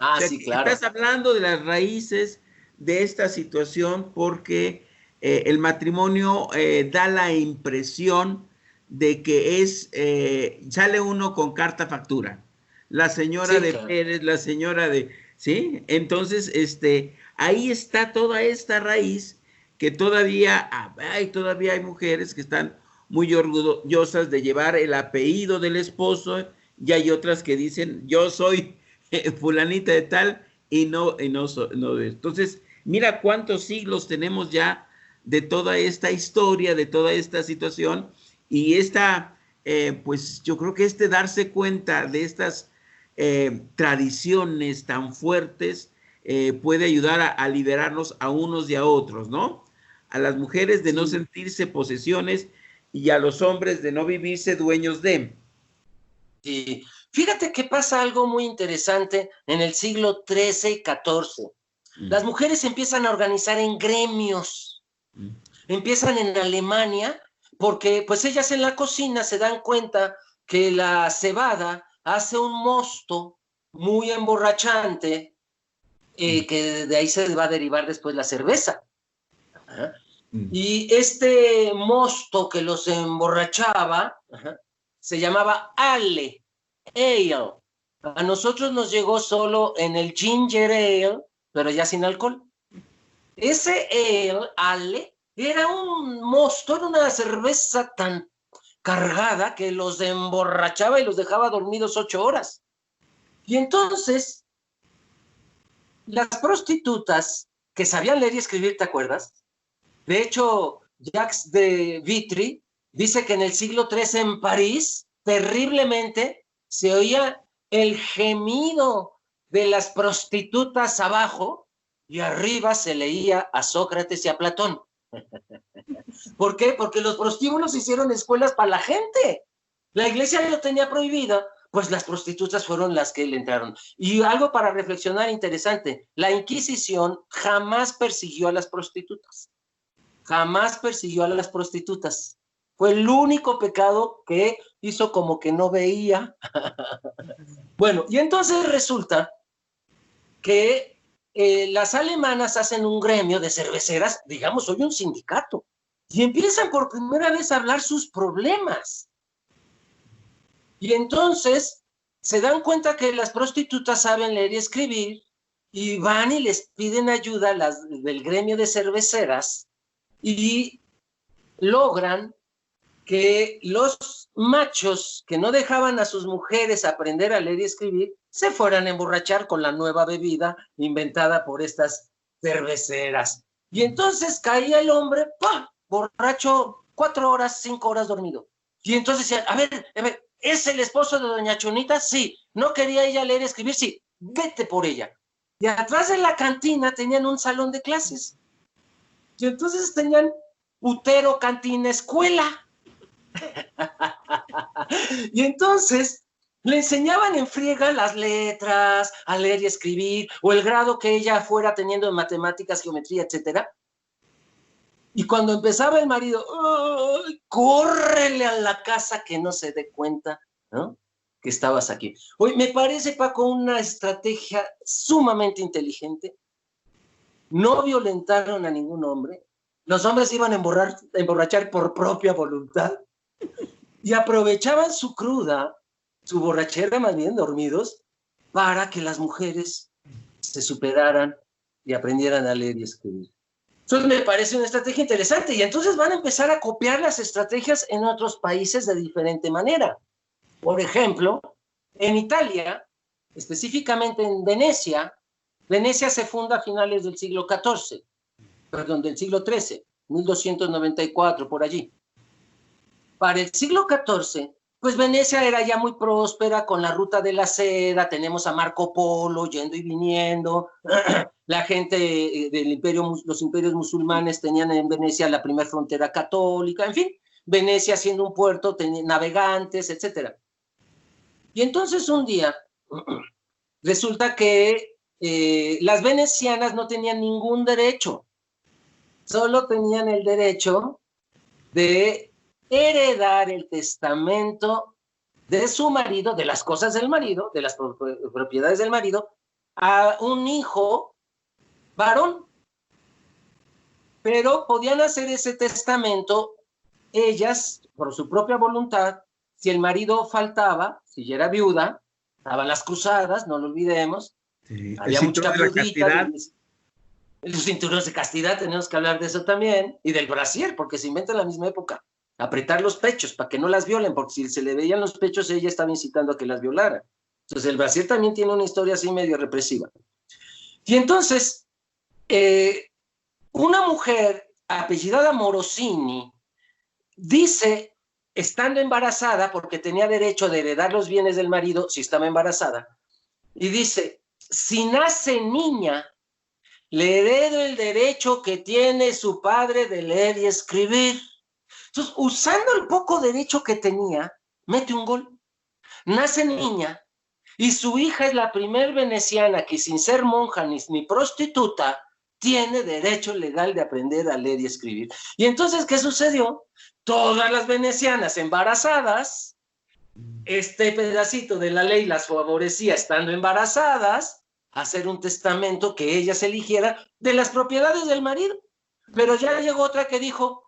Ah, o sea, sí, claro. Estás hablando de las raíces de esta situación porque el matrimonio da la impresión de que sale uno con carta factura. La señora de claro. Pérez, la señora de... ¿Sí? Entonces, ahí está toda esta raíz que todavía hay mujeres que están muy orgullosas de llevar el apellido del esposo y hay otras que dicen, yo soy fulanita de tal y no. Entonces, mira cuántos siglos tenemos ya de toda esta historia, de toda esta situación y pues yo creo que darse cuenta de estas tradiciones tan fuertes puede ayudar a liberarnos a unos y a otros, ¿no? A las mujeres de no sentirse posesiones y a los hombres de no vivirse dueños de. Sí. Fíjate que pasa algo muy interesante en el siglo XIII y XIV. Las mujeres se empiezan a organizar en gremios. Empiezan en Alemania porque pues ellas en la cocina se dan cuenta que la cebada hace un mosto muy emborrachante que de ahí se va a derivar después la cerveza. Y este mosto que los emborrachaba se llamaba ale. A nosotros nos llegó solo en el ginger ale, pero ya sin alcohol. Ese ale, era un mosto, era una cerveza tan cargada que los emborrachaba y los dejaba dormidos 8 horas. Y entonces, las prostitutas que sabían leer y escribir, ¿te acuerdas? De hecho, Jacques de Vitry dice que en el siglo III en París, terriblemente, se oía el gemido de las prostitutas abajo y arriba se leía a Sócrates y a Platón. ¿Por qué? Porque los prostíbulos hicieron escuelas para la gente. La iglesia lo tenía prohibido, pues las prostitutas fueron las que le entraron. Y algo para reflexionar interesante, la Inquisición jamás persiguió a las prostitutas. Jamás persiguió a las prostitutas. Fue el único pecado que hizo como que no veía. Bueno, y entonces resulta que las alemanas hacen un gremio de cerveceras, digamos, hoy un sindicato, y empiezan por primera vez a hablar sus problemas. Y entonces se dan cuenta que las prostitutas saben leer y escribir, y van y les piden ayuda a las del gremio de cerveceras, y logran que los machos que no dejaban a sus mujeres aprender a leer y escribir se fueran a emborrachar con la nueva bebida inventada por estas cerveceras. Y entonces caía el hombre, ¡pah!, borracho, 4 horas, 5 horas dormido. Y entonces decían, a ver, ¿es el esposo de doña Chonita? Sí. ¿No quería ella leer y escribir? Sí. Vete por ella. Y atrás de la cantina tenían un salón de clases. Y entonces tenían putero, cantina, escuela. Y entonces le enseñaban en friega las letras, a leer y escribir, o el grado que ella fuera teniendo en matemáticas, geometría, etcétera. Y cuando empezaba el marido, ¡ay, córrele a la casa que no se dé cuenta, ¿no?, que estabas aquí! Oye, me parece, Paco, una estrategia sumamente inteligente. No violentaron a ningún hombre. Los hombres iban a emborrachar por propia voluntad y aprovechaban su cruda, su borrachera, más bien dormidos, para que las mujeres se superaran y aprendieran a leer y escribir. Entonces me parece una estrategia interesante, y entonces van a empezar a copiar las estrategias en otros países de diferente manera. Por ejemplo, en Italia, específicamente en Venecia, Venecia se funda a finales del siglo XIV, perdón, del siglo XIII, 1294, por allí. Para el siglo XIV, pues Venecia era ya muy próspera con la ruta de la seda, tenemos a Marco Polo yendo y viniendo, la gente del imperio, los imperios musulmanes tenían en Venecia la primera frontera católica, en fin, Venecia siendo un puerto, navegantes, etc. Y entonces un día resulta que las venecianas no tenían ningún derecho, solo tenían el derecho de heredar el testamento de su marido, de las cosas del marido, de las propiedades del marido, a un hijo varón. Pero podían hacer ese testamento ellas, por su propia voluntad. Si el marido faltaba, si ya era viuda, estaban las cruzadas, no lo olvidemos. Sí, había mucha viudita. Los cinturones de castidad, tenemos que hablar de eso también, y del brasier, porque se inventa en la misma época. Apretar los pechos para que no las violen, porque si se le veían los pechos, ella estaba incitando a que las violara. Entonces el brasier también tiene una historia así medio represiva. Y entonces, una mujer apellidada Morosini dice, estando embarazada, porque tenía derecho de heredar los bienes del marido si estaba embarazada, y dice, si nace niña, le heredo el derecho que tiene su padre de leer y escribir. Entonces, usando el poco derecho que tenía, mete un gol. Nace niña y su hija es la primer veneciana que, sin ser monja ni prostituta, tiene derecho legal de aprender a leer y escribir. Y entonces, ¿qué sucedió? Todas las venecianas embarazadas, este pedacito de la ley las favorecía estando embarazadas, hacer un testamento que ellas eligieran de las propiedades del marido. Pero ya llegó otra que dijo,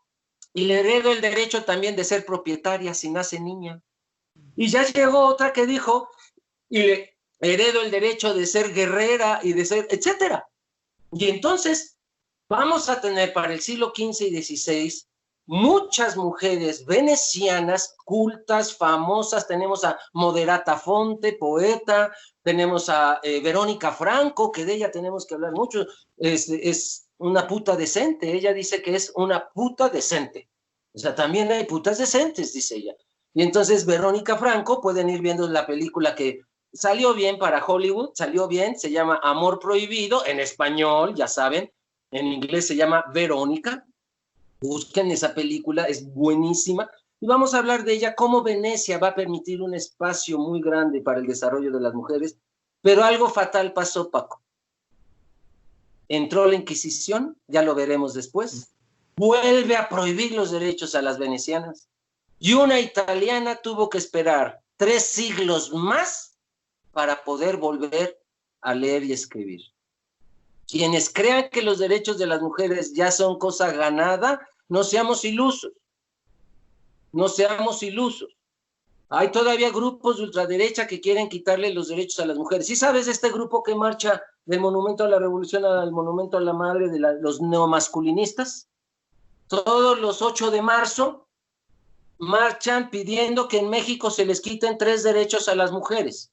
y le heredo el derecho también de ser propietaria si nace niña. Y ya llegó otra que dijo, y le heredo el derecho de ser guerrera y de ser, etcétera. Y entonces vamos a tener para el siglo XV y XVI muchas mujeres venecianas, cultas, famosas. Tenemos a Moderata Fonte, poeta, tenemos a Verónica Franco, que de ella tenemos que hablar mucho, es una puta decente. Ella dice que es una puta decente. O sea, también hay putas decentes, dice ella. Y entonces Verónica Franco, pueden ir viendo la película que salió bien para Hollywood, salió bien, se llama Amor Prohibido, en español, ya saben, en inglés se llama Verónica. Busquen esa película, es buenísima. Y vamos a hablar de ella, cómo Venecia va a permitir un espacio muy grande para el desarrollo de las mujeres. Pero algo fatal pasó, Paco. Entró la Inquisición, ya lo veremos después. Vuelve a prohibir los derechos a las venecianas. Y una italiana tuvo que esperar 3 siglos más para poder volver a leer y escribir. Quienes crean que los derechos de las mujeres ya son cosa ganada, no seamos ilusos. No seamos ilusos. Hay todavía grupos de ultraderecha que quieren quitarle los derechos a las mujeres. ¿Sí sabes este grupo que marcha del Monumento a la Revolución al Monumento a la Madre de los neomasculinistas? Todos los 8 de marzo marchan pidiendo que en México se les quiten 3 derechos a las mujeres.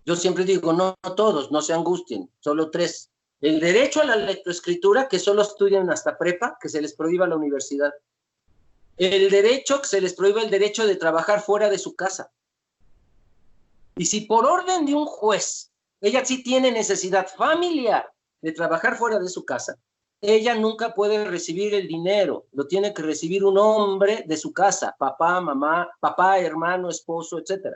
Yo siempre digo, no todos, no se angustien, solo 3. El derecho a la lectoescritura, que solo estudian hasta prepa, que se les prohíba la universidad. El derecho, que se les prohíba el derecho de trabajar fuera de su casa. Y si por orden de un juez, ella sí tiene necesidad familiar de trabajar fuera de su casa, ella nunca puede recibir el dinero, lo tiene que recibir un hombre de su casa, papá, mamá, papá, hermano, esposo, etc.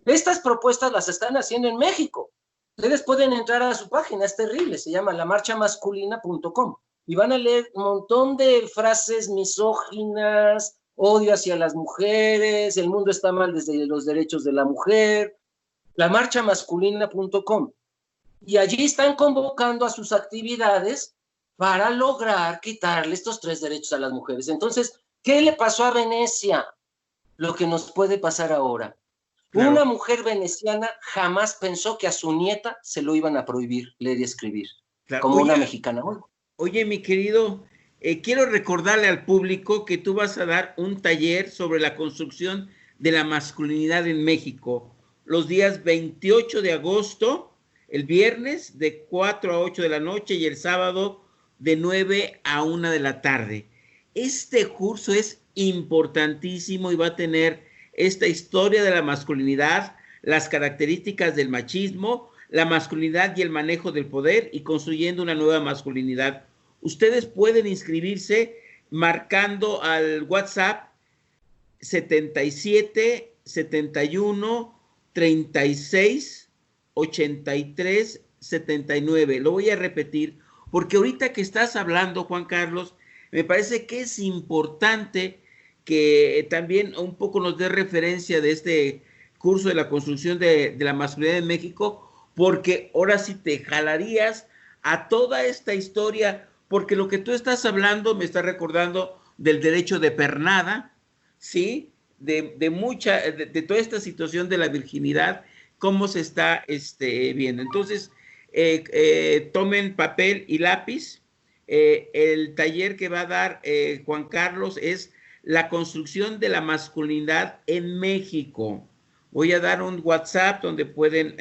Estas propuestas las están haciendo en México. Ustedes pueden entrar a su página, es terrible, se llama lamarchamasculina.com. y van a leer un montón de frases misóginas, odio hacia las mujeres, el mundo está mal desde los derechos de la mujer, lamarchamasculina.com. Y allí están convocando a sus actividades para lograr quitarle estos 3 derechos a las mujeres. Entonces, ¿qué le pasó a Venecia? Lo que nos puede pasar ahora. Claro. Una mujer veneciana jamás pensó que a su nieta se lo iban a prohibir leer y escribir, claro. Como una mexicana. Oye, mi querido, quiero recordarle al público que tú vas a dar un taller sobre la construcción de la masculinidad en México, los días 28 de agosto, el viernes de 4 a 8 de la noche y el sábado de 9 a 1 de la tarde. Este curso es importantísimo y va a tener esta historia de la masculinidad, las características del machismo, la masculinidad y el manejo del poder y construyendo una nueva masculinidad. Ustedes pueden inscribirse marcando al WhatsApp 77 71 36 83 79. Lo voy a repetir porque ahorita que estás hablando, Juan Carlos, me parece que es importante que también un poco nos dé referencia de este curso de la construcción de la masculinidad en México, porque ahora sí te jalarías a toda esta historia, porque lo que tú estás hablando me está recordando del derecho de pernada, ¿sí? De toda esta situación de la virginidad, cómo se está viendo. Entonces, tomen papel y lápiz. El taller que va a dar Juan Carlos es la construcción de la masculinidad en México. Voy a dar un WhatsApp donde pueden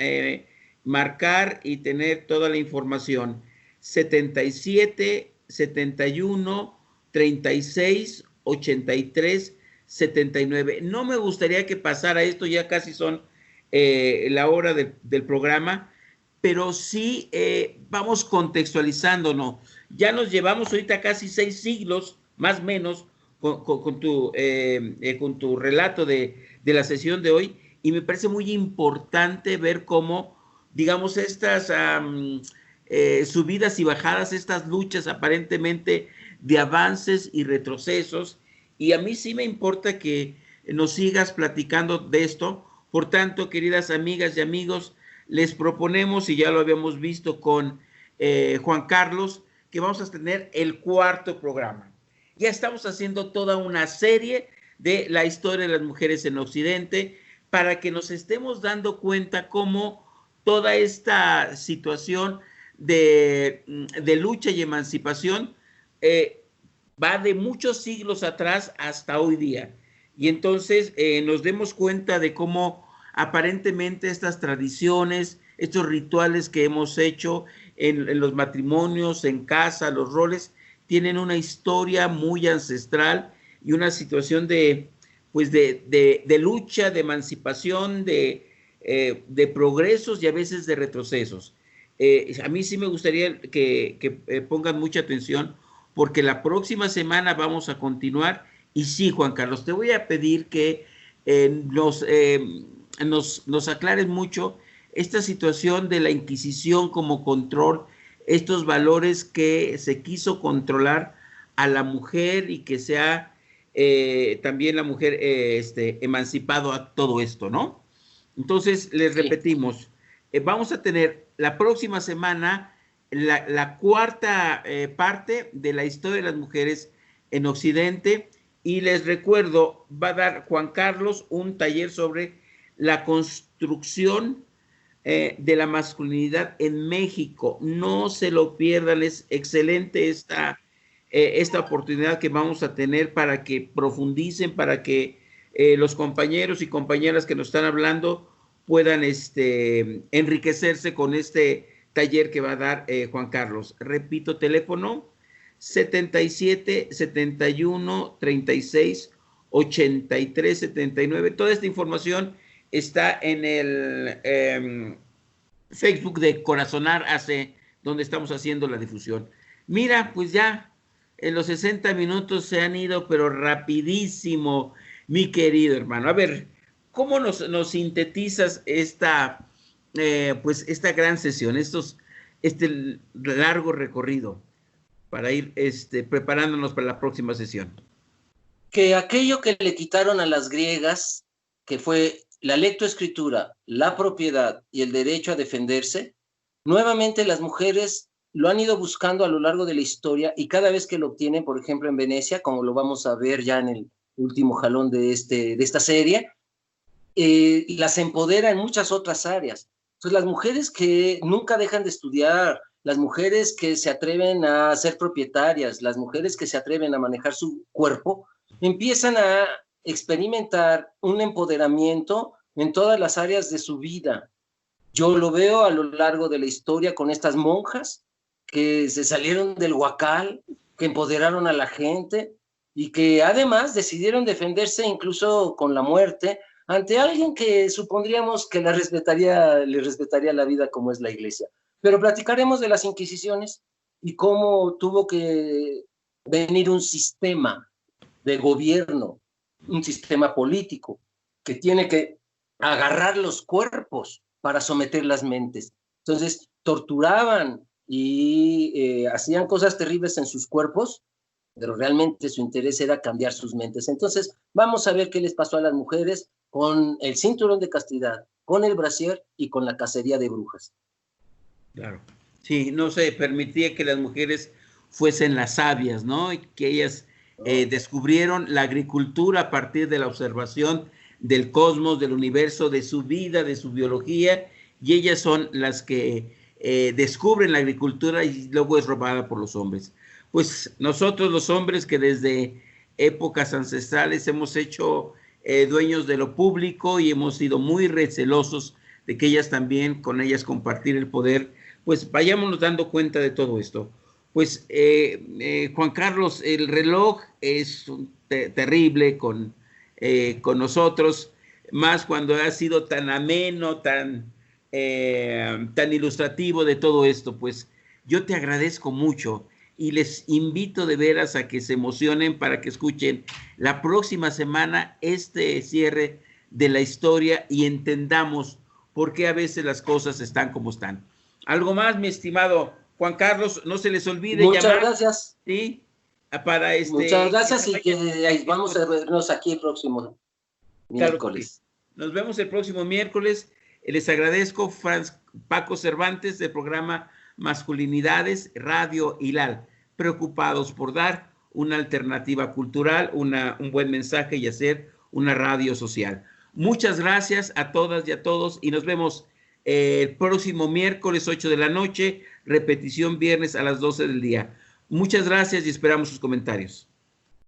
marcar y tener toda la información. 77 71 36 83 79. No me gustaría que pasara esto, ya casi son la hora del programa, pero sí vamos contextualizándonos. Ya nos llevamos ahorita casi 6 siglos, más o menos, con tu relato de la sesión de hoy, y me parece muy importante ver cómo, digamos, estas subidas y bajadas, estas luchas aparentemente de avances y retrocesos, y a mí sí me importa que nos sigas platicando de esto. Por tanto, queridas amigas y amigos, les proponemos, y ya lo habíamos visto con Juan Carlos, que vamos a tener el 4º programa. Ya estamos haciendo toda una serie de la historia de las mujeres en Occidente para que nos estemos dando cuenta cómo toda esta situación de lucha y emancipación va de muchos siglos atrás hasta hoy día. Y entonces nos demos cuenta de cómo aparentemente estas tradiciones, estos rituales que hemos hecho en los matrimonios, en casa, los roles, tienen una historia muy ancestral y una situación de lucha, de emancipación, de progresos y a veces de retrocesos. A mí sí me gustaría que pongan mucha atención, porque la próxima semana vamos a continuar. Y sí, Juan Carlos, te voy a pedir que nos aclares mucho esta situación de la Inquisición como control, estos valores que se quiso controlar a la mujer y que sea también la mujer emancipado a todo esto, ¿no? Entonces, les repetimos, vamos a tener la próxima semana la 4ª parte de la historia de las mujeres en Occidente, y les recuerdo, va a dar Juan Carlos un taller sobre la construcción de la masculinidad en México. No se lo pierdan, es excelente esta oportunidad que vamos a tener para que profundicen, para que los compañeros y compañeras que nos están hablando puedan enriquecerse con este taller que va a dar Juan Carlos. Repito, teléfono 77 71 36 83 79. Toda esta información está en el Facebook de Corazonar Hace, donde estamos haciendo la difusión. Mira, pues ya en los 60 minutos se han ido, pero rapidísimo, mi querido hermano. A ver, ¿cómo nos sintetizas esta gran sesión, este largo recorrido? para ir preparándonos para la próxima sesión. Que aquello que le quitaron a las griegas, que fue la lectoescritura, la propiedad y el derecho a defenderse, nuevamente las mujeres lo han ido buscando a lo largo de la historia, y cada vez que lo obtienen, por ejemplo en Venecia, como lo vamos a ver ya en el último jalón de esta serie, las empodera en muchas otras áreas. Entonces las mujeres que nunca dejan de estudiar, las mujeres que se atreven a ser propietarias, las mujeres que se atreven a manejar su cuerpo, empiezan a experimentar un empoderamiento en todas las áreas de su vida. Yo lo veo a lo largo de la historia con estas monjas que se salieron del huacal, que empoderaron a la gente y que además decidieron defenderse incluso con la muerte ante alguien que supondríamos que le respetaría la vida, como es la Iglesia. Pero platicaremos de las Inquisiciones y cómo tuvo que venir un sistema de gobierno, un sistema político que tiene que agarrar los cuerpos para someter las mentes. Entonces, torturaban y hacían cosas terribles en sus cuerpos, pero realmente su interés era cambiar sus mentes. Entonces, vamos a ver qué les pasó a las mujeres con el cinturón de castidad, con el brasier y con la cacería de brujas. Claro. Sí, no se permitía que las mujeres fuesen las sabias, ¿no? Y que ellas descubrieron la agricultura a partir de la observación del cosmos, del universo, de su vida, de su biología, y ellas son las que descubren la agricultura y luego es robada por los hombres. Pues nosotros los hombres que desde épocas ancestrales hemos hecho dueños de lo público y hemos sido muy recelosos de que ellas también, con ellas compartir el poder, pues vayámonos dando cuenta de todo esto. Pues Juan Carlos, el reloj es terrible con nosotros, más cuando ha sido tan ameno, tan ilustrativo de todo esto. Pues yo te agradezco mucho y les invito de veras a que se emocionen para que escuchen la próxima semana este cierre de la historia y entendamos por qué a veces las cosas están como están. Algo más, mi estimado Juan Carlos, no se les olvide Muchas llamar. Muchas gracias. ¿Sí? Para Muchas gracias y que vamos a vernos aquí el próximo miércoles. Claro, nos vemos el próximo miércoles. Les agradezco, Paco Cervantes, del programa Masculinidades, Radio Hilal, preocupados por dar una alternativa cultural, un buen mensaje y hacer una radio social. Muchas gracias a todas y a todos y nos vemos el próximo miércoles 8 de la noche, repetición viernes a las 12 del día. Muchas gracias y esperamos sus comentarios.